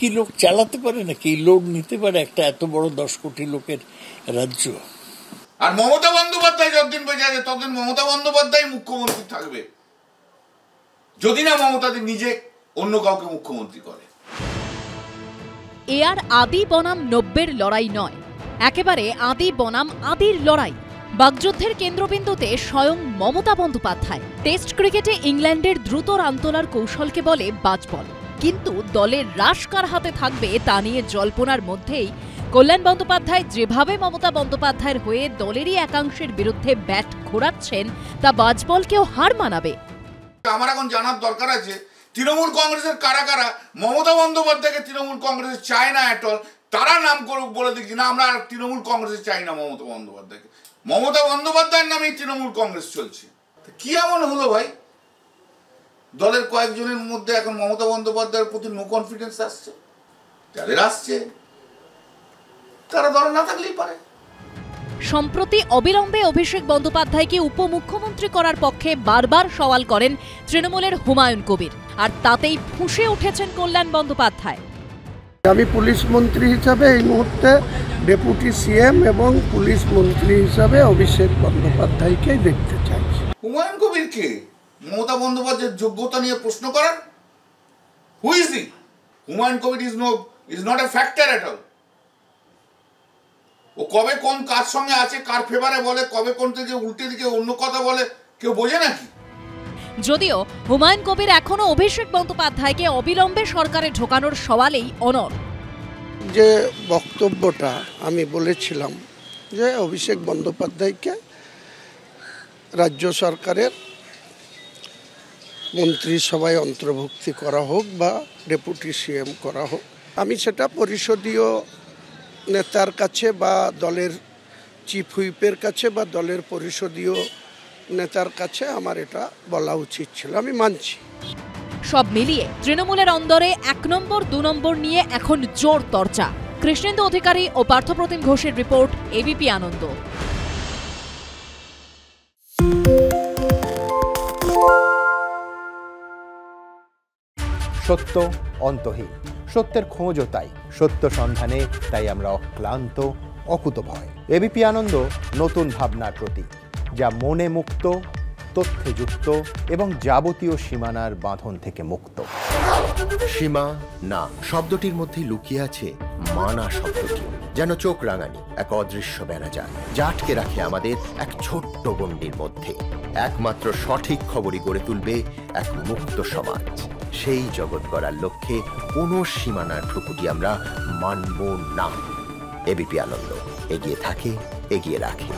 কি লোক চালাতে পারে নাকি, লোড নিতে পারে একটা এত বড় 10 কোটি লোকের রাজ্য? আর মমতা বন্দ্যোপাধ্যায় যতদিন বেঁচে আছে ততদিন মমতা বন্দ্যোপাধ্যায় মুখ্যমন্ত্রী থাকবে, যদি না মমতাদি নিজে অন্য কাউকে মুখ্যমন্ত্রী করে। এ আর আদি বনাম 90-এর লড়াই নয়, একেবারে আদি বনাম আদির লড়াই। বাগযুদ্ধের কেন্দ্রবিন্দুতে স্বয়ং মমতা বন্দ্যোপাধ্যায়। টেস্ট ক্রিকেটে ইংল্যান্ডের দ্রুত রান তোলার কৌশলকে বলে বাজবল, কিন্তু দলের রাশ কার হাতে থাকবে তা নিয়ে জল্পনার মধ্যেই কল্যাণ বন্দ্যোপাধ্যায় যেভাবে মমতা বন্দ্যোপাধ্যায়ের হয়ে দলেরই একাংশের বিরুদ্ধে ব্যাট ঘোরাচ্ছেন তা বাজবলকেও হার মানাবে। আমার এখন জানার দরকার আছে তৃণমূল কংগ্রেসের কারা কারা মমতা বন্দ্যোপাধ্যায়কে তৃণমূল কংগ্রেসে চায় না অ্যাটল, তারা নাম করুক, বলে দিচ্ছি না আমরা তৃণমূল কংগ্রেসে চাই না মমতা বন্দ্যোপাধ্যায়কে। মমতা বন্দ্যোপাধ্যায়ের নামেই তৃণমূল কংগ্রেস চলছে। কি এমন হলো ভাই, দলের কয়েকজনের মধ্যে এখন মমতা বন্দ্যোপাধ্যায়ের প্রতি নো কনফিডেন্স আসছে? যাদের আসছে তারা দলে না থাকলেই পারে। সম্প্রতি অবিলম্বে অভিষেক বন্দ্যোপাধ্যায়কে উপমুখ্যমন্ত্রী করার পক্ষে বারবার সওয়াল করেন তৃণমূলের হুমায়ুন কবির, আর তাতেই ফুঁসে উঠেছেন কল্যাণ বন্দ্যোপাধ্যায়। আমি পুলিশ মন্ত্রী হিসাবে এই মুহূর্তে ডেপুটি সিএম এবং পুলিশ মন্ত্রী হিসাবে অভিষেক বন্দ্যোপাধ্যায়কে দেখতে চাইছি। হুমায়ুন কবিরকে মমতা বন্দ্যোপাধ্যায়ের যোগ্যতা নিয়ে প্রশ্ন করার? Who is he? Humayun Kabir is not a factor at all. ও কবে কোন কার সঙ্গে আছে, কার ফেভারে বলে, কবে কোন থেকে উল্টে দিকে অন্য কথা বলে, কেউ বোঝে নাকি? যদিও হুমায়ুন কবির এখনো অভিষেক বন্দ্যোপাধ্যায়কে অবিলম্বে সরকারে ঢোকানোর সওয়ালেই অনড়। যে বক্তব্যটা আমি বলেছিলাম যে অভিষেক বন্দ্যোপাধ্যায়কে রাজ্য সরকারের মন্ত্রিসভায় অন্তর্ভুক্তি করা হোক বা ডেপুটি সিএম করা হোক, আমি সেটা পরিষদীয় নেতার কাছে বা দলের চিফ হুইপের কাছে বা দলের পরিষদীয় নেতার কাছে আমার এটা বলা উচিত ছিল, আমি মানছি। সব মিলিয়ে তৃণমূলের অন্দরে 1 নম্বর 2 নম্বর নিয়ে এখন জোর চর্চা। কৃষ্ণেন্দু অধিকারী ও পার্থপ্রতিম ঘোষের রিপোর্ট, এবিপি আনন্দ। সত্য অন্তহীন, সত্যের খোঁজও তাই, সত্য সন্ধানে তাই আমরা অক্লান্ত, অকুতভয়। এবিপি আনন্দ নতুন ভাবনার প্রতীক, যা মনে মুক্ত, তথ্যে যুক্ত এবং যাবতীয় সীমানার বাঁধন থেকে মুক্ত। সীমা না শব্দটির মধ্যে লুকিয়ে আছে মানা শব্দটি, যেন চোখ রাঙানি এক অদৃশ্য ব্যানাজার, যা আটকে রাখে আমাদের এক ছোট্ট গণ্ডির মধ্যে। একমাত্র সঠিক খবরই গড়ে তুলবে এক মুক্ত সমাজ। সেই জগৎ গড়ার লক্ষ্যে কোনো সীমানার ঠুকুটি আমরা মানব না। এবিপি আনন্দ এগিয়ে থাকে, এগিয়ে রাখে।